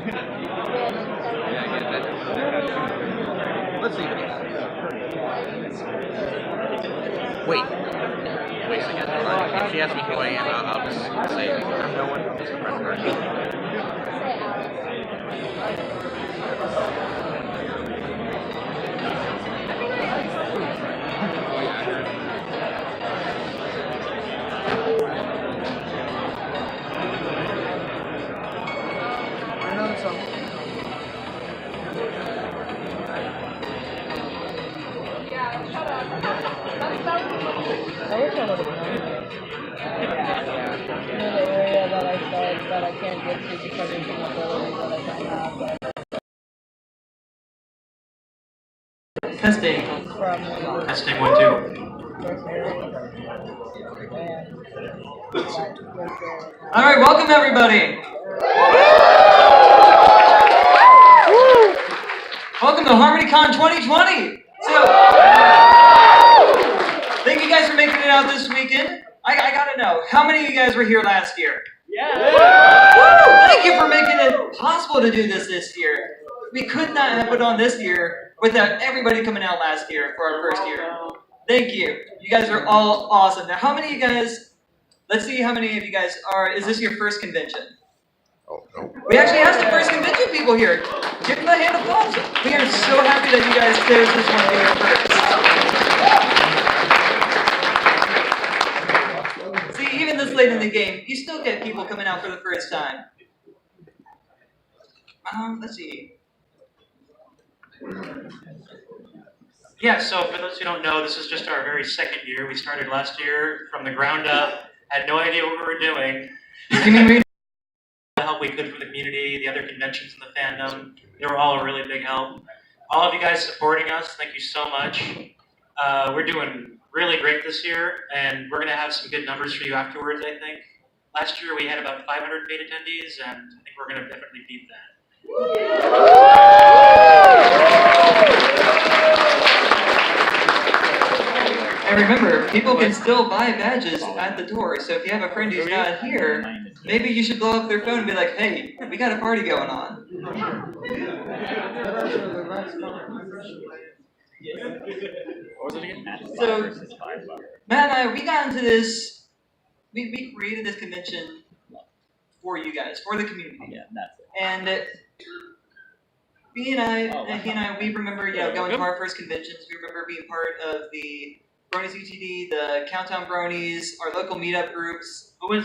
Let's see. Wait. Wait a second. If she asks me who I am, I'll just say I'm no one. Just a friend of hers. I wish I would have known that. You know, the area that I said that I can't get to because of some ability that I don't have. Testing. From Testing 1, 2. first area. All right, welcome everybody. Welcome to HarmonyCon 2020. Thank you guys for making it out this weekend. I gotta know, how many of you guys were here last year? Yeah. Woo! Thank you for making it possible to do this year. We could not have put on this year without everybody coming out last year for our first year. Thank you. You guys are all awesome. Now, how many of you guys, let's see how many of you guys are, is this your first convention? Oh, no. We actually have some first convention people here. Give them a hand of applause. We are so happy that you guys chose this one to be your first. See, even this late in the game, you still get people coming out for the first time. Let's see. Yeah, so for those who don't know, this is just our very second year. We started last year from the ground up, had no idea what we were doing. You mean we The help we could for the community, the other conventions in the fandom, they were all a really big help. All of you guys supporting us, thank you so much. We're doing really great this year, and we're going to have some good numbers for you afterwards, I think. Last year we had about 500 paid attendees, and I think we're going to definitely beat that. And remember, people can still buy badges at the door, so if you have a friend who's not here, maybe you should blow up their phone and be like, hey, we got a party going on. What was it again? So, Matt and I, we got into this, we created this convention for you guys, for the community. Yeah, that's it. And he and I, we remember, going to our first conventions. We remember being part of the Bronies UTD, the Countdown Bronies, our local meetup groups. Who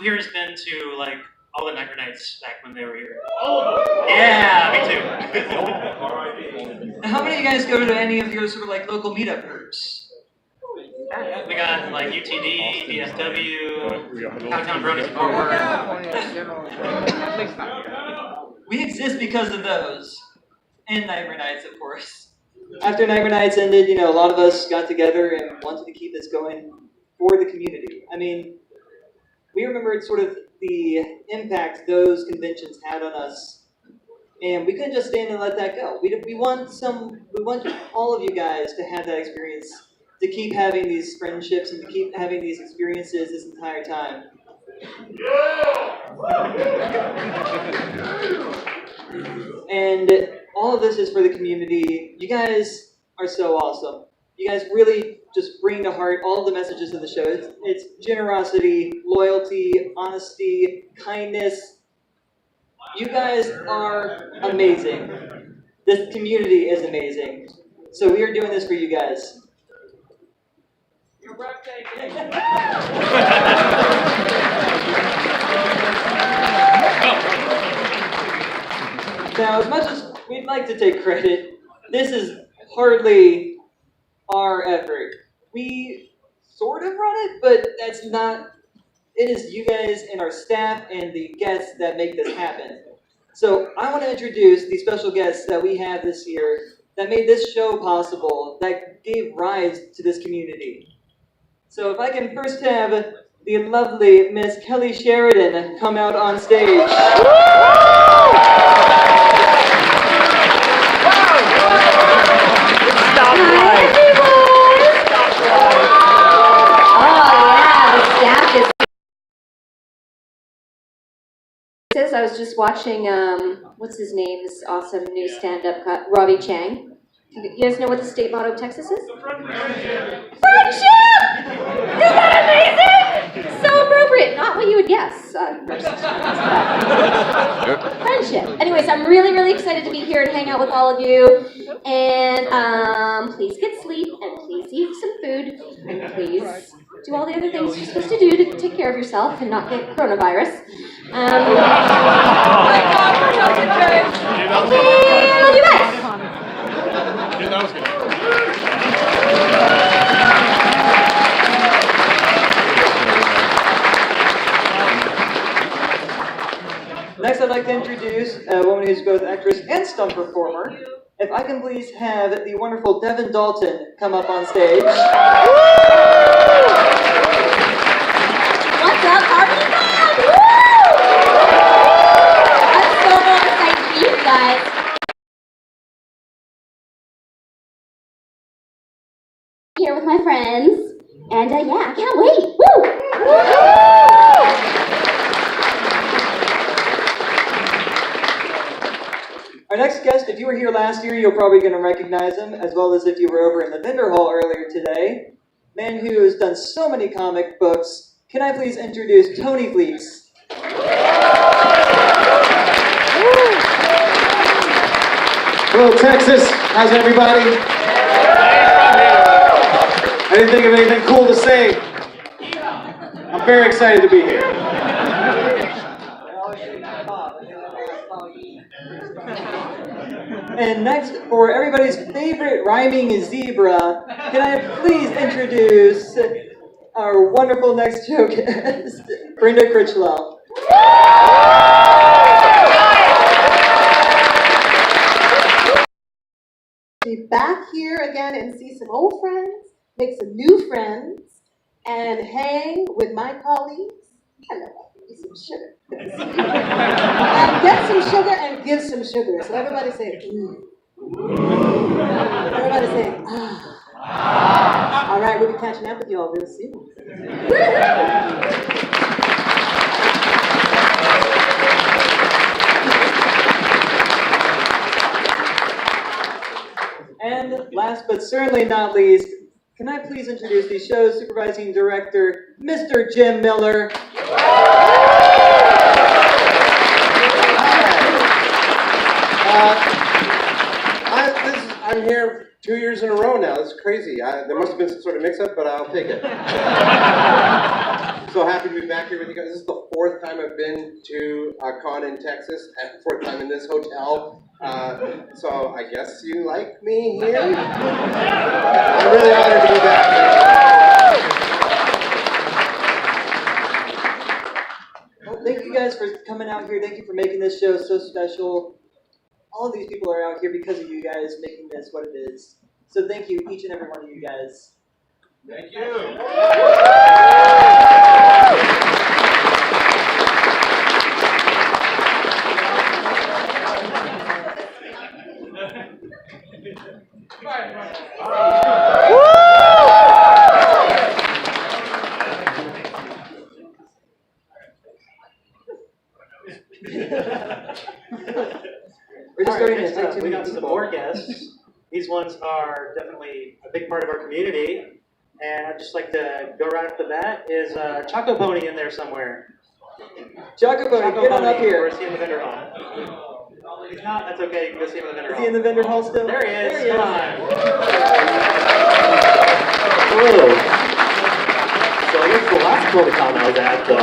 here has been to like all the Nightmare Nights back when they were here? Oh! Yeah, me too. How many of you guys go to any of your sort of like local meetup groups? We got like UTD, DSW, Countdown Bronies Forward. We exist because of those. And Nightmare Nights, of course. After Nightmare Nights ended, a lot of us got together and wanted to keep this going for the community. I mean, we remembered sort of the impact those conventions had on us, and we couldn't just stand and let that go. We want all of you guys to have that experience, to keep having these friendships and to keep having these experiences this entire time. And all of this is for the community. You guys are so awesome. You guys really just bring to heart all of the messages of the show. It's generosity, loyalty, honesty, kindness. You guys are amazing. This community is amazing. So we are doing this for you guys. You're breathtaking. Now, as much as we'd like to take credit, this is hardly our effort. We sort of run it, but that's not. It is you guys and our staff and the guests that make this happen. So I want to introduce the special guests that we have this year that made this show possible, that gave rise to this community. So if I can first have the lovely Miss Kelly Sheridan come out on stage. I was was just watching, what's his name, this awesome new stand-up cut, Robbie Chang. You guys know what the state motto of Texas is? Friendship! Isn't that amazing? So appropriate. Not what you would guess. Friendship. Anyways, I'm really, really excited to be here and hang out with all of you. And please get sleep, and please eat some food, and please do all the other things you're supposed to do to take care of yourself and not get coronavirus. Okay, I love you guys. Dude, that was good. Next, I'd like to introduce a woman who's both actress and stunt performer. If I can please have the wonderful Devin Dalton come up on stage. What's up, HarmonyCon? Woo! I'm so excited to be here, guys. Here with my friends, and yeah, I can't wait. Woo! Our next guest, if you were here last year, you're probably going to recognize him, as well as if you were over in the vendor hall earlier today. Man who has done so many comic books. Can I please introduce Tony Fleeks? Hello, Texas. How's everybody? I didn't think of anything cool to say. I'm very excited to be here. And next, for everybody's favorite rhyming zebra, can I please introduce our wonderful next show guest, Brenda Critchlow. Be back here again and see some old friends, make some new friends, and hang with my colleagues. Hello, give me some sugar. And get some sugar and give some sugar. So everybody say, Everybody say, All right, we'll be catching up with you all real soon. And last but certainly not least, can I please introduce the show's supervising director, Mr. Jim Miller. I'm here 2 years in a row now. This is crazy. There must have been some sort of mix-up, but I'll take it. So happy to be back here with you guys. This is the fourth time I've been to a con in Texas, and fourth time in this hotel. So I guess you like me here? I'm really honored to be back. Well, thank you guys for coming out here. Thank you for making this show so special. All of these people are out here because of you guys making this what it is. So thank you, each and every one of you guys. Thank you. We're just starting to Next take up, too we many got some people. more guests. These ones are definitely a big part of our community. And I'd just like to go right off the bat. Is Choco Pony in there somewhere? Choco Pony, get on up Or here. is he in the vendor hall? If he's not, that's okay. You can go see him in the vendor Is hall. he in the vendor hall still? There he is. There he Come is. on. Hello. So I guess the last HarmonyCon I was at, the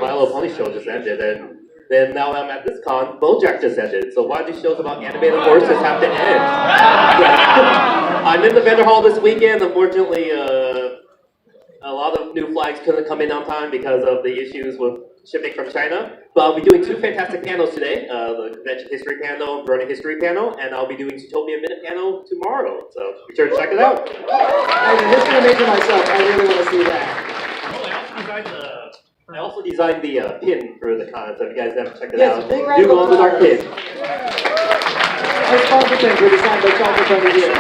My Little Pony show just ended, and then now I'm at this con, BoJack just ended. So why do these shows about animated horses have to end? I'm in the vendor hall this weekend. Unfortunately, a lot of new flags couldn't come in on time because of the issues with shipping from China. But I'll be doing two fantastic panels today, the Convention History panel, Verona History panel, and I'll be doing Zootopia Minute panel tomorrow. So be sure to check it out. I'm a history major myself. I really want to see that. I also designed the pin for the con, so if you guys haven't checked it Yes, out, big round do of go on the dark applause. pin. Our sponsor pins were designed by Choco Pony here.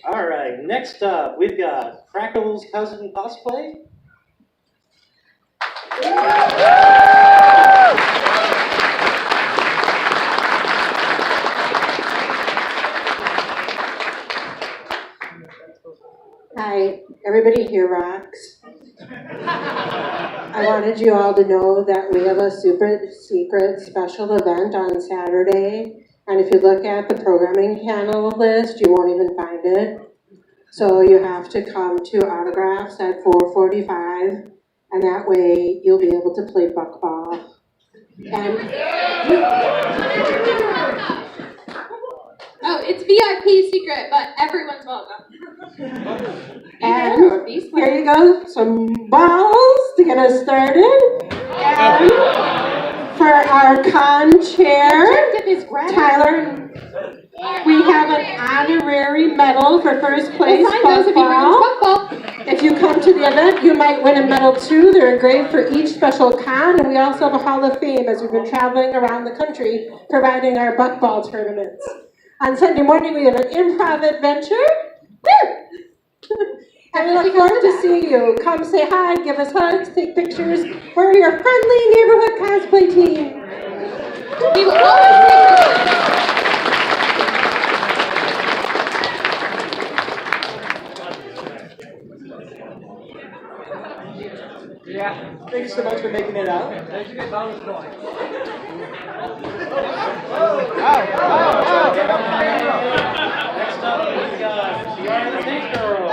All right, next up, we've got Crackle's Cousin Cosplay. Hi, everybody here rocks. I wanted you all to know that we have a super secret special event on Saturday. And if you look at the programming panel list, you won't even find it. So you have to come to autographs at 4:45, and that way you'll be able to play buckball. And Oh, it's VIP secret, but everyone's welcome. And here you go, some balls to get us started. And for our con chair, Tyler, we have an honorary medal for first place buckball. If you come to the event, you might win a medal too. They're engraved for each special con, and we also have a Hall of Fame as we've been traveling around the country providing our buckball tournaments. On Sunday morning, we have an improv adventure. Woo! And we look forward to seeing you. Come say hi, give us hugs, take pictures. We're your friendly neighborhood cosplay team. We will always Yeah, thanks so much for making it out. Thank you. Bonus points. Next up, we got Tiara the Tank Girl.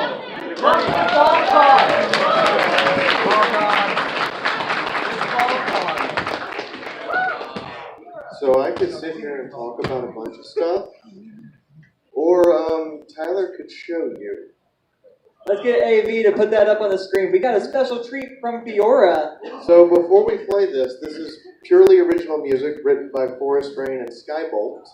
So I could sit here and talk about a bunch of stuff, or Tyler could show you. Let's get AV to put that up on the screen. We got a special treat from Fiora. So before we play this is purely original music written by Forest Rain and Skybolt.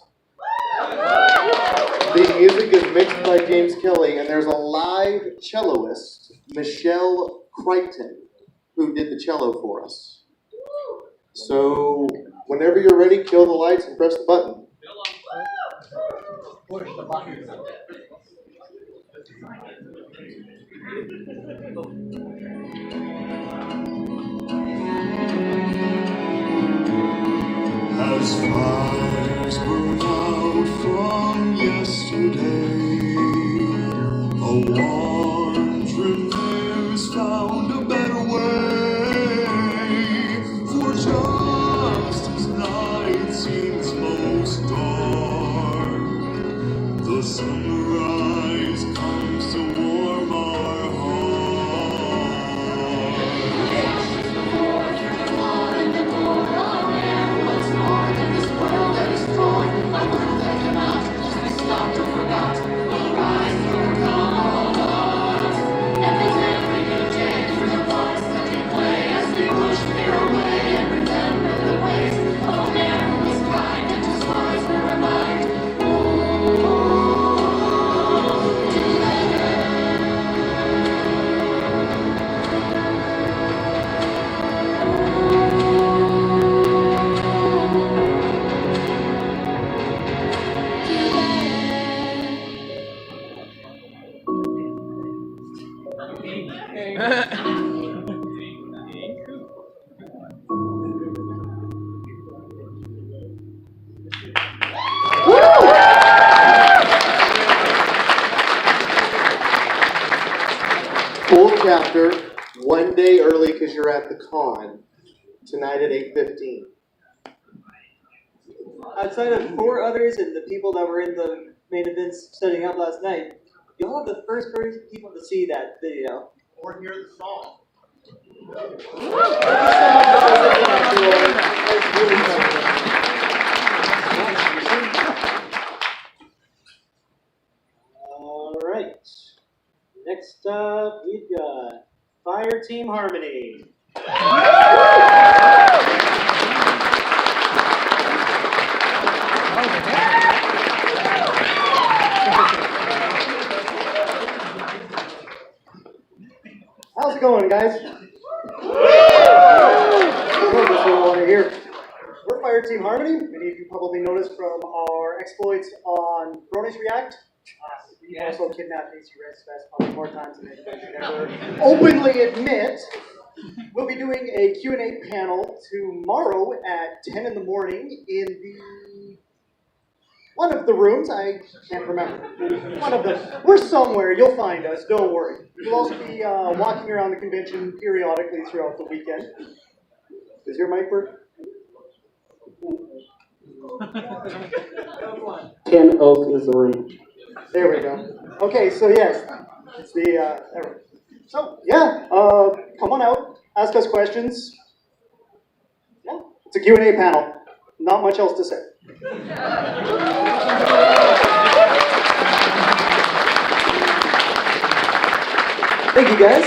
The music is mixed by James Kelly, and there's a live celloist, Michelle Crichton, who did the cello for us. So whenever you're ready, kill the lights and press the button. Push the button. As fires burn out from yesterday, a warm trim has found a better way. For just as night seems most dark, the sunrise comes to warm our hearts. Full chapter, one day early because you're at the con, tonight at 8:15. Outside of 4 others and the people that were in the main events setting up last night, you'll have the first people to see that video. Or hear the song. Thank you so much for listening, everyone. That was really fun. All right. Next up, we've got Fire Team Harmony. How's it going, guys? Here. We're Fire Team Harmony. Many of you probably noticed from our exploits on Bronish React. We also kidnapped AC Res Fest probably more times than they could ever openly admit. we'll be doing a Q&A panel tomorrow at 10 in the morning in one of the rooms. I can't remember. One of them. We're somewhere. You'll find us. Don't worry. We'll also be walking around the convention periodically throughout the weekend. Does your mic work? 10 Oak is the room. There we go. Okay, so yes, it's the there. So yeah, come on out, ask us questions. Yeah, it's a Q&A panel. Not much else to say. Thank you, guys.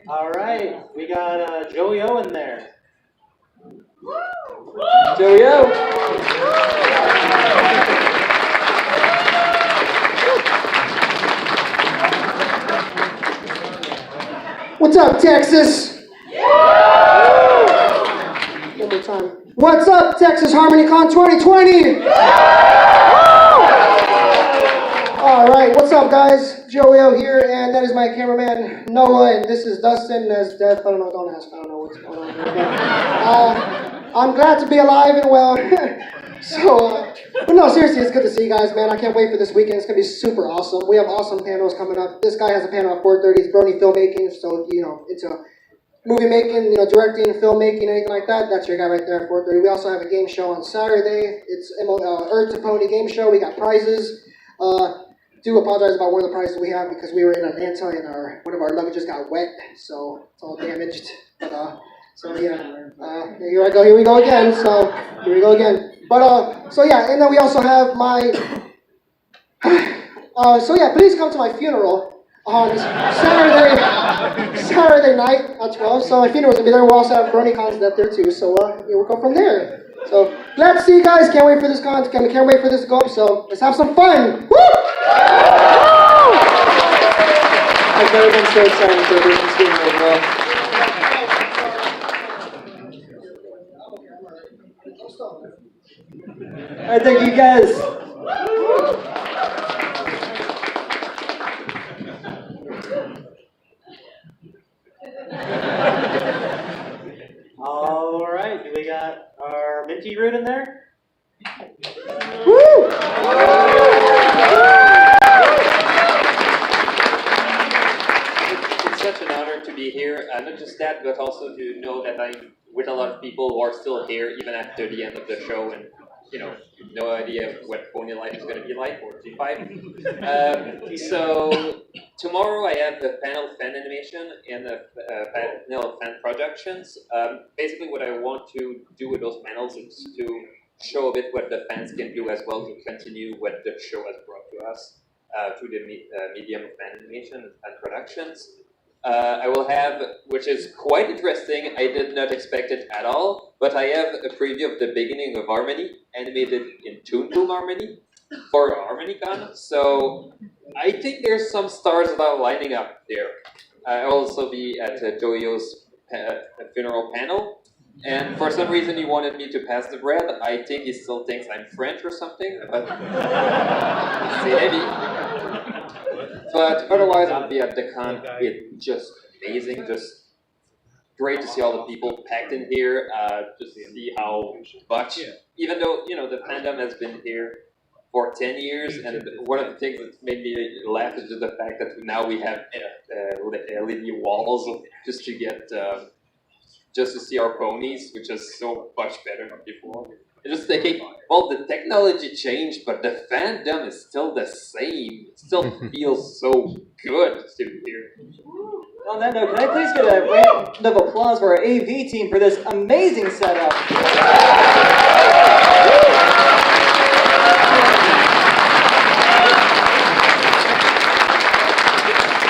All right, we got Joey O in there. Joey O. What's up, Texas? One more time. What's up, Texas HarmonyCon 2020? All right, what's up, guys? Joey O here, and that is my cameraman Noah, and this is Dustin as Death. I don't know. Don't ask. I don't know what's going on here. I'm glad to be alive and well. But no, seriously, it's good to see you guys, man. I can't wait for this weekend. It's gonna be super awesome. We have awesome panels coming up. This guy has a panel at 4:30. It's Brony Filmmaking, so if it's a movie making, directing, filmmaking, anything like that, that's your guy right there at 4:30. We also have a game show on Saturday. It's Earth to Pony game show. We got prizes. Do apologize about one of the prizes we have because we were in Atlanta and one of our luggages got wet, so it's all damaged. But here we go again. But so yeah, and then we also have my. Please come to my funeral on Saturday night at 12. So my funeral's gonna be there. We'll also have HarmonyCons that there too. So we'll go from there. So glad to see you guys. Can't wait for this con. Can't wait for this to go up. So let's have some fun. Woo! I've never been so excited for a person's funeral, bro. Alright, thank you guys. All right, do we got our minty root in there? Woo! It's such an honor to be here, not just that, but also to know that I'm with a lot of people who are still here even after the end of the show, and no idea what pony life is going to be like, or G5. So tomorrow I have a panel of fan animation and a panel of fan productions. Basically what I want to do with those panels is to show a bit what the fans can do as well to continue what the show has brought to us through the medium of fan animation and fan productions. I will have, which is quite interesting, I did not expect it at all, but I have a preview of the beginning of Harmony, animated in Toon Boom Harmony, for HarmonyCon, so I think there's some stars that are lining up there. I'll also be at Joyo's funeral panel, and for some reason he wanted me to pass the bread. I think he still thinks I'm French or something, but c'est la vie. But otherwise, I'll be at the con. It's just amazing, just great to see all the people packed in here. Just to see how much, even though the fandom has been here for 10 years, and one of the things that made me laugh is just the fact that now we have LED walls just to get just to see our ponies, which is so much better than before. I'm just thinking, well, the technology changed, but the fandom is still the same. It still feels so good to be here. On that note, can I please get a round of applause for our AV team for this amazing setup?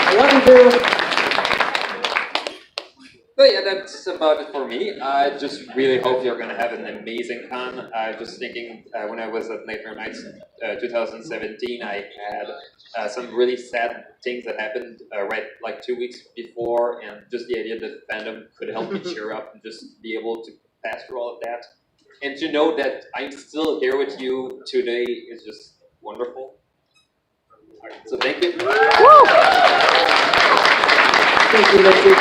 I love you, Boo. But yeah, that's about it for me. I just really hope you're going to have an amazing con. Just thinking, when I was at Nightmare Nights 2017, I had some really sad things that happened right like 2 weeks before, and just the idea that fandom could help me cheer up and just be able to pass through all of that and to know that I'm still here with you today is just wonderful. So thank you. Thank you, Mitzi.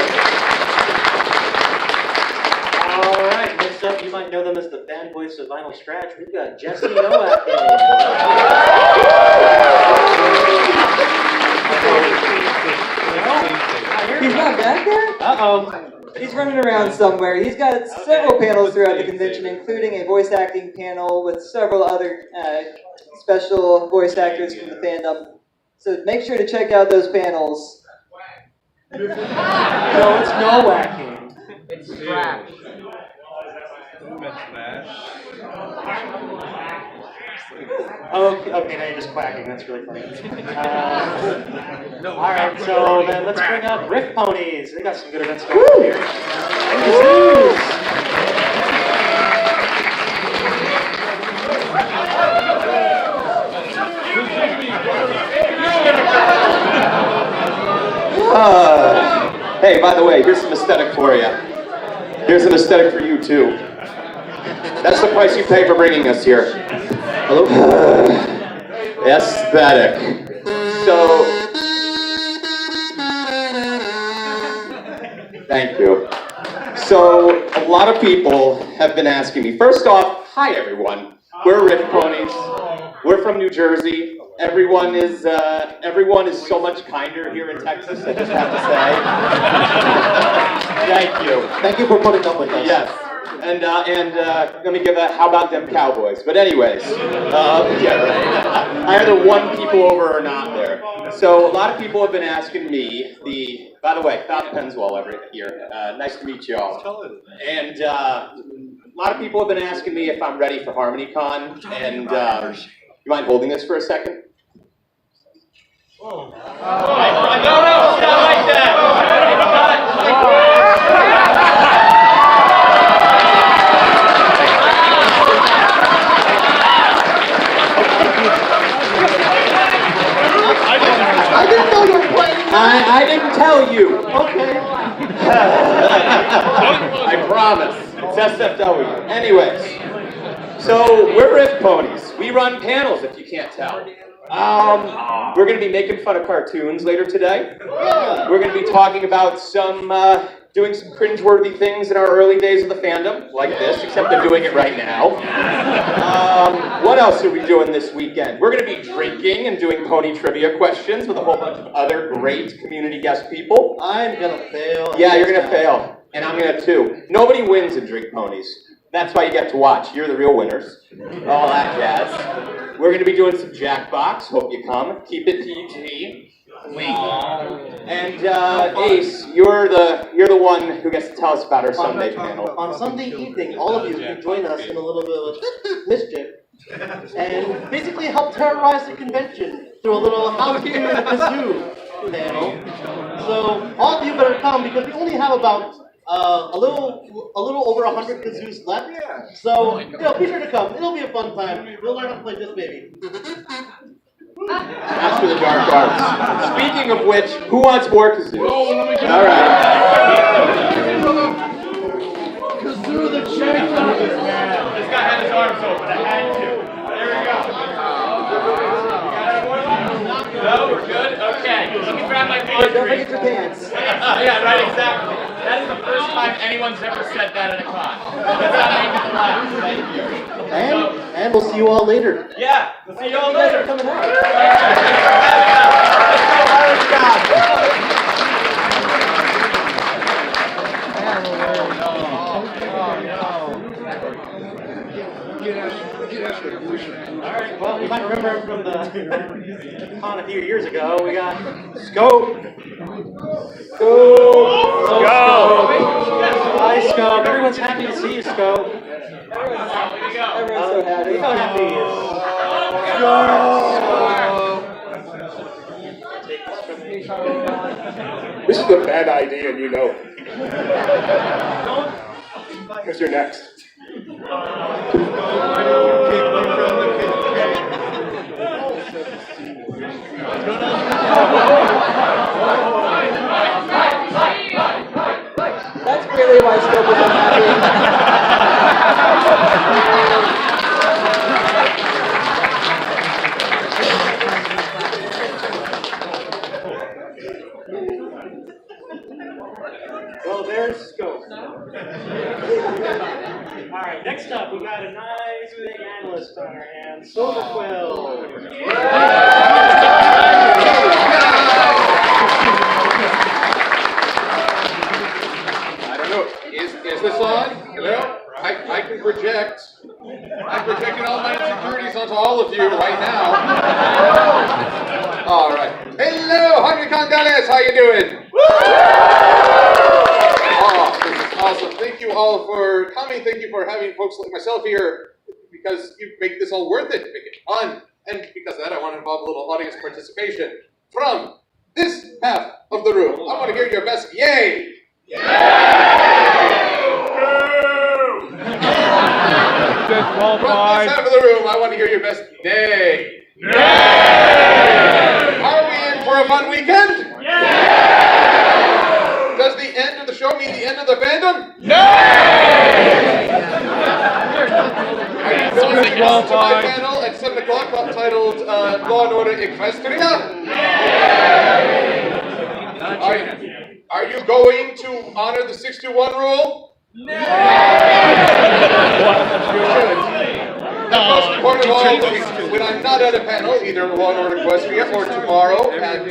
All right, next up, you might know them as the band voice of Vinyl Scratch. We've got Jesse Nowak. He's not back there? Uh-oh. He's running around somewhere. He's got several panels throughout the convention, including a voice acting panel with several other special voice actors from the fandom. So make sure to check out those panels. No, it's Nowacking. It's Scratch. Okay, now you're just quacking. That's really funny. All right, so then let's bring up Riff Ponies. They got some good events going on here. Hey, by the way, here's some aesthetic for you. Here's an aesthetic for you, too. That's the price you pay for bringing us here. Hello? Aesthetic. So, thank you. So, a lot of people have been asking me. First off, hi everyone. We're Riff Ponies. We're from New Jersey. Everyone is so much kinder here in Texas, I just have to say. Thank you. Thank you for putting up with us. Yes. And let me give a how about them Cowboys. But anyways, yeah, right. Either won people over or not there. So a lot of people have been asking me, by the way, Fountain Penswell over here. Nice to meet you all. And a lot of people have been asking me if I'm ready for HarmonyCon. And you mind holding this for a second? No, it's not like that. I didn't know you were playing. I didn't tell you. Okay. I promise. It's SFW. Anyways, so we're Riff Ponies. We run panels, if you can't tell. We're going to be making fun of cartoons later today. We're going to be talking about doing some cringeworthy things in our early days of the fandom, like this, except they're doing it right now. What else are we doing this weekend? We're going to be drinking and doing pony trivia questions with a whole bunch of other great community guest people. I'm gonna fail. Yeah, you're going to fail. And I'm going to too. Nobody wins in Drink Ponies. That's why you get to watch. You're the real winners. All that jazz. We're going to be doing some Jackbox. Hope you come. Keep it PG. And Ace, you're the one who gets to tell us about our Sunday panel. On Sunday evening, all of you can join us in a little bit of mischief and basically help terrorize the convention through a little How to Do the Kazoo panel. So all of you better come because we only have about a little over 100 kazoos left. So be sure to come. It'll be a fun time. We'll learn how to play this baby. Master the Dark Arts. Speaking of which, who wants more kazoos? All right. Kazoo the champion. This guy had his arms open. I had to. There we go. No, we're good? Okay. Let me grab my laundry. Don't forget your pants. Yeah, right, exactly. That is the first time anyone's ever said that at a con. That made me laugh. Thank you. And we'll see you all later. Yeah, we'll see you all later. Coming out. Alright, well, you might remember from the con a few years ago, we got Scope. Hi, Scope. Everyone's happy to see you, Scope. Everyone's so happy. So happy. This is a bad idea, and you know it. Because you're next. That's really why Scope is unhappy. Next up, we got a nice big analyst on our hands, Silver Quill. I don't know. Is this on? Well, I can project. I'm projecting all my insecurities onto all of you right now. All right. Hello, HarmonyCon Dallas. How you doing? Oh, this is awesome. Thank you all for coming. Thank you for having folks like myself here, because you make this all worth it, make it fun. And because of that, I want to involve a little audience participation from this half of the room. I want to hear your best yay. From this half of the room, I want to hear your best nay. Are we in for a fun weekend? Does the end of the show mean the end of the fandom? Are you going to come to my panel at 7 o'clock titled Law and Order Equestria? Are you going to honor the 6-2-1 rule? No. Most important of all, when I'm not at a panel, either Law and Order Equestria or tomorrow at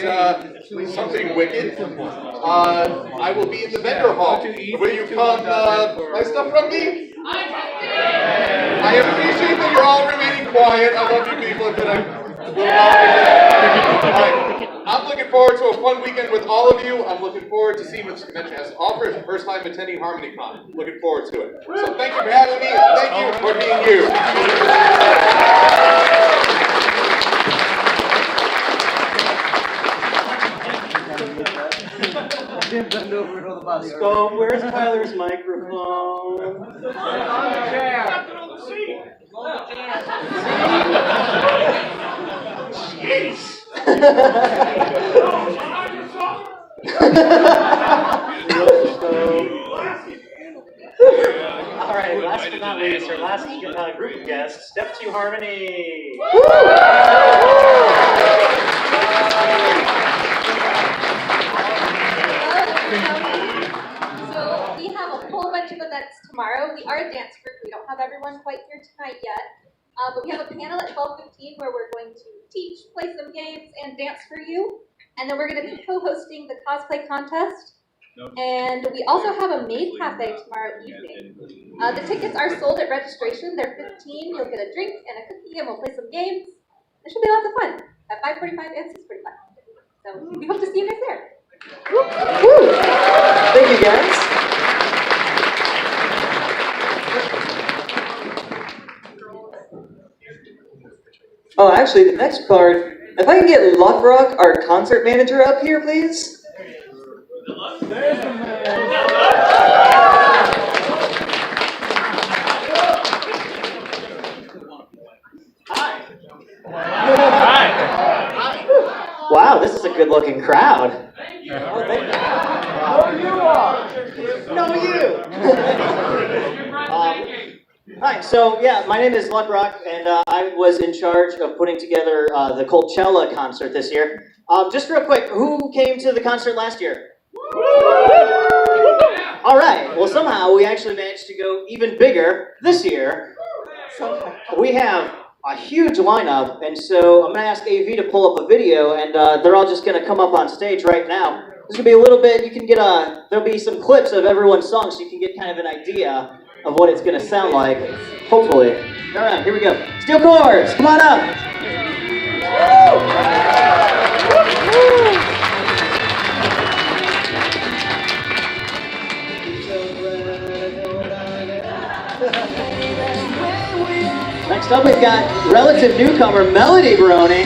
something wicked, I will be in the vendor hall. Will you come buy stuff from me? I appreciate that you're all remaining quiet. I love you people. I'm looking forward to a fun weekend with all of you. I'm looking forward to seeing what this convention has to offer. It's the first time attending HarmonyCon. Looking forward to it. So thank you for having me. Thank you for being you. So, where's Tyler's microphone? Jeez. All right, last but not least, our last group of guests, Step 2 Harmony. So we have a whole bunch of events tomorrow. We are a dance group. We don't have everyone quite here tonight yet. But we have a panel at 12:15 where we're going to teach, play some games, and dance for you. And then we're going to be co-hosting the cosplay contest. And we also have a maid cafe tomorrow evening. The tickets are sold at registration. They're $15. You'll get a drink and a cookie, and we'll play some games. It should be lots of fun at 5:45 and 6:45. So we hope to see you guys there. Woo! Thank you, guys. Oh, actually, the next part, if I can get Lockrock, our concert manager, up here, please. Wow, this is a good-looking crowd. No, you are. No, you. Hi, so yeah, my name is Lockrock, and I was in charge of putting together the Coachella concert this year. Just real quick, who came to the concert last year? All right, well somehow we actually managed to go even bigger this year. We have a huge lineup, and so I'm going to ask AV to pull up a video, and they're all just going to come up on stage right now. There's going to be a little bit, you can get there'll be some clips of everyone's songs, so you can get kind of an idea of what it's going to sound like, hopefully. All right, here we go. Steel Chords, come on up. Next up, we've got relative newcomer Melody Brony.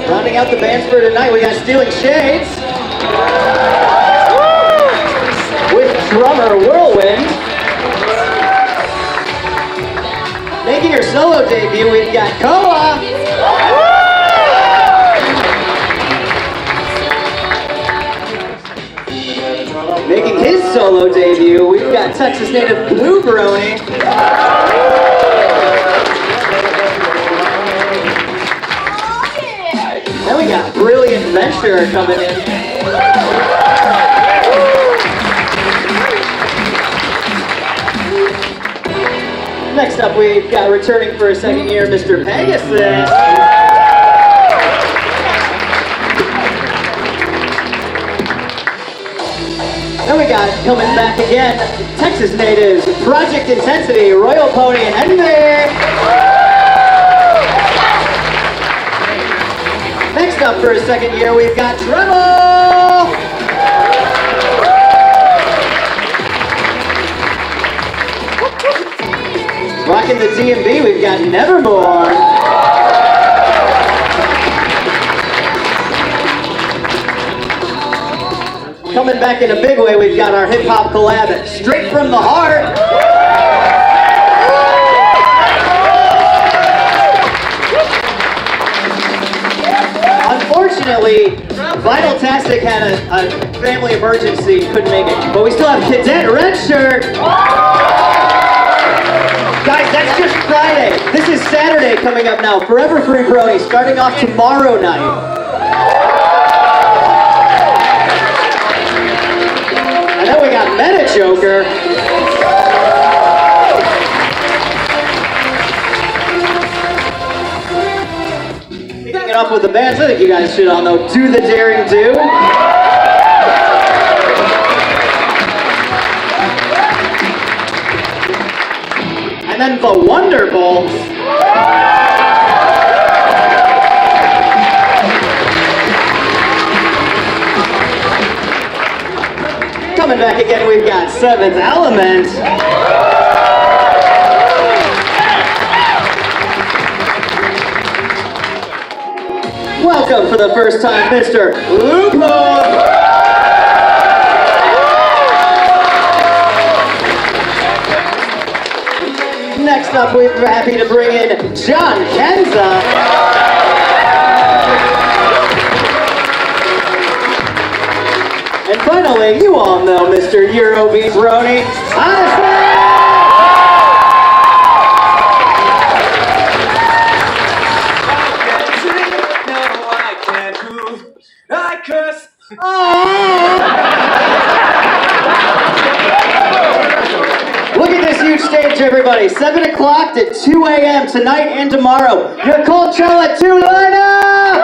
Rounding out the bands for tonight, we got Stealing Shades. With drummer Whirlwind. Making her solo debut, we've got Koa. Making his solo debut, we've got Texas native Blue Brony. Then we got Brilliant Venture coming in. Next up, we've got returning for a second year, Mr. Pegasus. Then we got coming back again, Texas natives, Project Intensity, Royal Pony, and Envy. Next up for a second year, we've got Treble. Rocking the DMV, we've got Nevermore. Coming back in a big way, we've got our hip-hop collab, Straight from the Heart. Unfortunately, Vinyl-tastic had a family emergency, couldn't make it. But we still have Cadet Red Shirt. Guys, that's just Friday. This is Saturday coming up now. Forever Free Brony, starting off tomorrow night. And then we got Meta Joker. Kicking it off with the bands, I think you guys should all know Do the Daring Do. And then the Wonderbolts. Coming back again, we've got Seventh Element. Welcome for the first time, Mr. Lupo. Next up, we're happy to bring in John Kenza. And finally, you all know Mr. Eurobeat Brony. I curse. Look at this huge stage, everybody. 7 o'clock to 2 a.m. tonight and tomorrow. Your Coachella 2 lineup!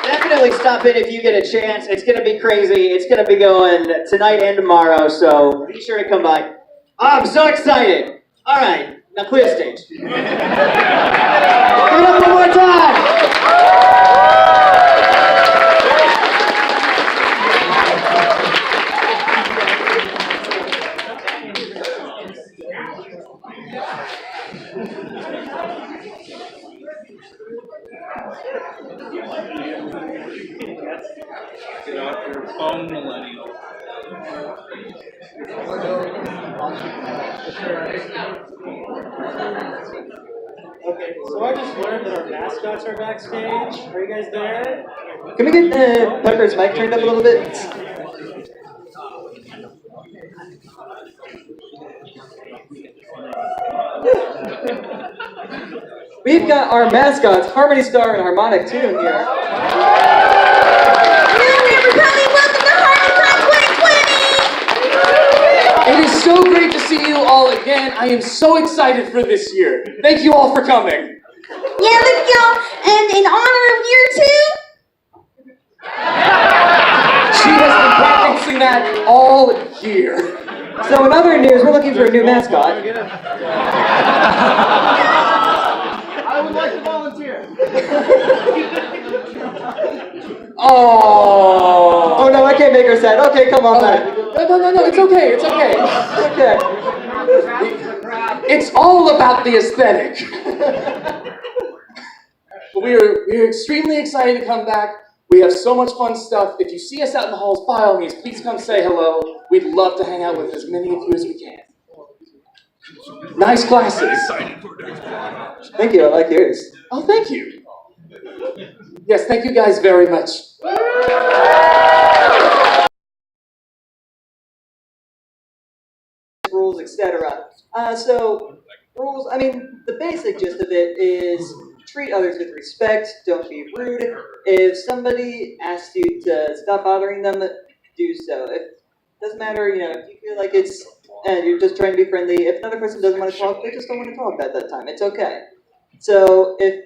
Definitely stop in if you get a chance. It's going to be crazy. It's going to be going tonight and tomorrow, so be sure to come by. I'm so excited. All right, now clear the stage. Give it up one more time. Get off your phone, millennial. Okay, so I just learned that our mascots are backstage. Are you guys there? Can we get Pepper's mic turned up a little bit? We've got our mascots, Harmony Star and Harmonic Tune here. It is so great to see you all again. I am so excited for this year. Thank you all for coming. Yeah, thank y'all. And in honor of year 2, She has been practicing that all year. So in other news, we're looking for a new mascot. I would like to volunteer. Oh no, I can't make her sad. Okay, come on back. No, it's okay, it's okay. Okay. It's all about the aesthetic. We're extremely excited to come back. We have so much fun stuff. If you see us out in the halls, by all means, please come say hello. We'd love to hang out with as many of you as we can. Nice glasses. Thank you, I like yours. Oh, thank you. Yes, thank you guys very much. Rules, etc. So, rules, I mean, the basic gist of it is treat others with respect. Don't be rude. If somebody asks you to stop bothering them, do so. If doesn't matter, you know, if you feel like it's and you're just trying to be friendly. If another person doesn't want to talk, they just don't want to talk at that time. It's okay. So if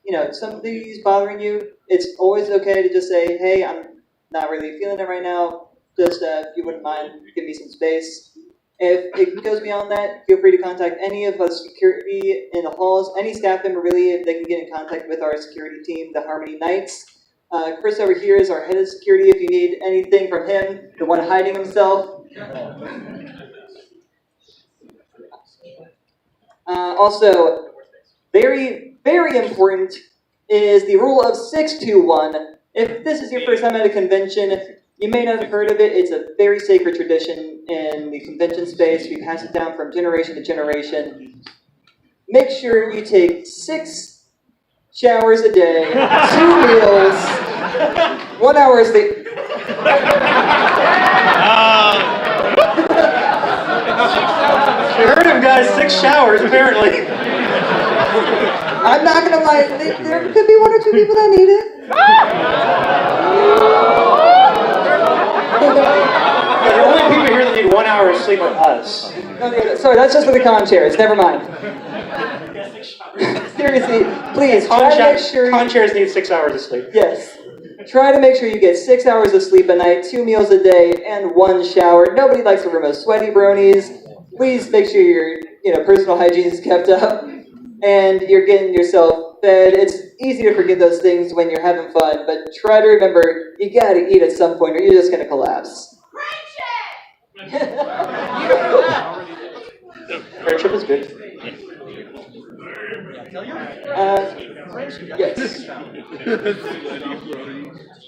you know somebody's bothering you, it's always okay to just say, "Hey, I'm not really feeling it right now. Just if you wouldn't mind, give me some space." If it goes beyond that, feel free to contact any of us security in the halls, any staff member really, if they can get in contact with our security team, the Harmony Knights. Chris over here is our head of security if you need anything from him, the one hiding himself. Also, very, very important is the rule of 621. If this is your first time at a convention, you may not have heard of it. It's a very sacred tradition in the convention space. We pass it down from generation to generation. Make sure you take 6 showers a day, 2 meals, 1 hour of sleep. You heard him, guys. 6 showers, apparently. I'm not gonna lie, there could be 1 or 2 people that need it. The only people here that need 1 hour of sleep are us. Sorry, that's just for the con chairs. Never mind. Seriously, please try to make sure. Con chairs need 6 hours of sleep. Yes. Try to make sure you get 6 hours of sleep a night, 2 meals a day, and 1 shower. Nobody likes a room of sweaty bronies. Please make sure your personal hygiene is kept up, and you're getting yourself fed. It's easy to forget those things when you're having fun, but try to remember you gotta eat at some point, or you're just gonna collapse. Friendship is good. Yes.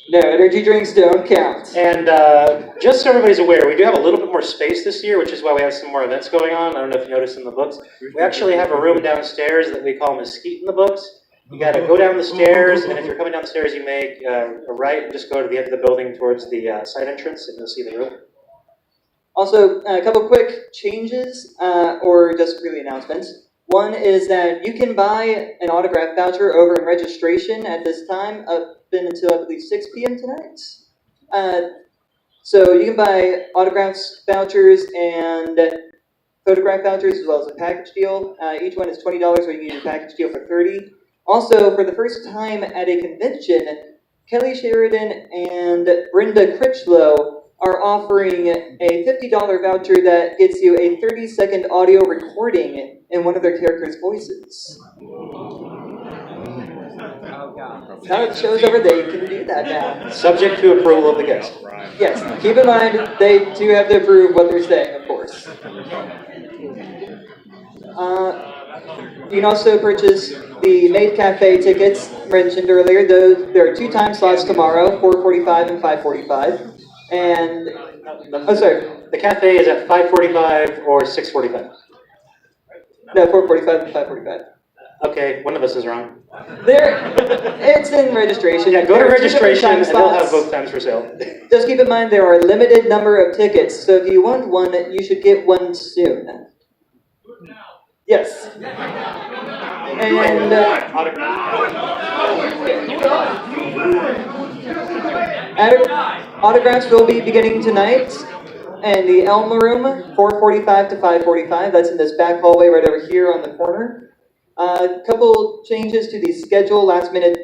No, energy drinks don't count. And just so everybody's aware, we do have a little bit more space this year, which is why we have some more events going on. I don't know if you noticed in the books. We actually have a room downstairs that we call Mesquite in the books. You gotta go down the stairs, and if you're coming downstairs, you make a right and just go to the end of the building towards the side entrance, and you'll see the room. Also, a couple quick changes, or just really announcements. One is that you can buy an autograph voucher over in registration at this time, up until I believe 6 p.m. tonight. So you can buy autographs vouchers and photograph vouchers as well as a package deal. Each one is $20, or you can get a package deal for $30. Also, for the first time at a convention, Kelly Sheridan and Brenda Critchlow are offering a $50 voucher that gets you a 30-second audio recording in one of their characters' voices. Now that the show's over, they can do that now. Subject to approval of the guest. Yes, keep in mind, they do have to approve what they're saying, of course. You can also purchase the Maid Cafe tickets mentioned earlier. There are 2 time slots tomorrow, 4:45 and 5:45. And, the cafe is at 5:45 or 6:45. No, 4:45 and 5:45. Okay, one of us is wrong. It's in registration. Yeah, go to registration and they'll have slots. both times for sale. Just keep in mind there are a limited number of tickets, so if you want one, you should get one soon. Yes. And autographs will be beginning tonight in the Elm Room, 4:45 to 5:45. That's in this back hallway right over here on the corner. A couple changes to the schedule, last minute,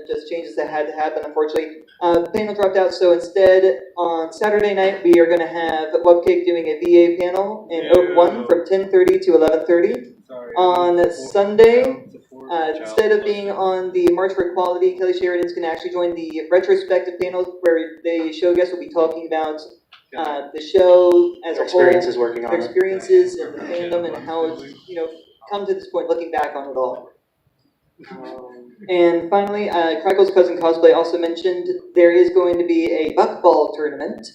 just changes that had to happen, unfortunately. Panel dropped out, so instead, on Saturday night, we are going to have Webcake doing a VA panel in Oak 1 from 10:30 to 11:30. On Sunday, instead of being on the March for Equality, Kelly Sheridan's going to actually join the retrospective panel where the show guests will be talking about the show as a whole, experiences working on their it. experiences in the fandom and how it's, come to this point looking back on it all. And finally, Crackle's Cousin Cosplay also mentioned there is going to be a buckball tournament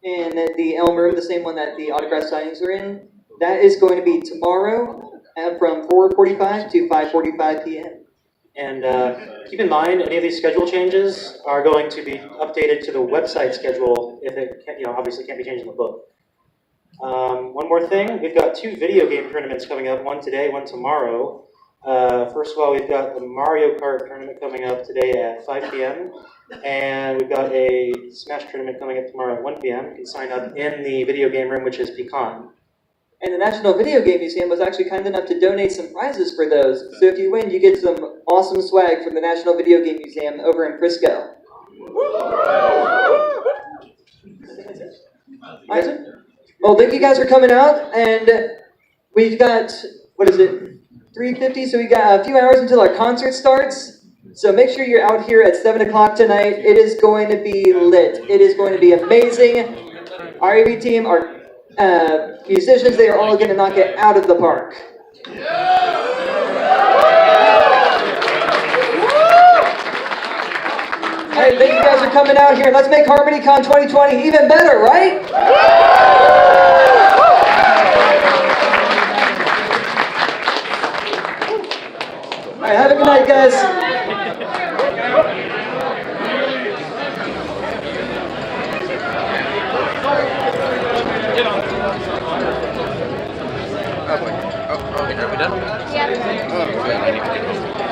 in the Elm Room, the same one that the autograph signings are in. That is going to be tomorrow from 4:45 to 5:45 p.m. And keep in mind, any of these schedule changes are going to be updated to the website schedule if it obviously can't be changed in the book. One more thing, we've got 2 video game tournaments coming up, one today, one tomorrow. First of all, we've got the Mario Kart tournament coming up today at 5 p.m. And we've got a Smash tournament coming up tomorrow at 1 p.m. You can sign up in the video game room, which is Pecan. And the National Video Game Museum was actually kind enough to donate some prizes for those. So if you win, you get some awesome swag from the National Video Game Museum over in Frisco. Alright. Well, thank you guys for coming out, and we've got, 3:50, so we got a few hours until our concert starts. So make sure you're out here at 7 o'clock tonight. It is going to be lit. It is going to be amazing. Our AV team, our musicians, they are all going to knock it out of the park. Hey, thank you guys for coming out here. Let's make HarmonyCon 2020 even better, right? All right, have a good night, guys. Are we done? Yeah. Oh, good. I need to get home.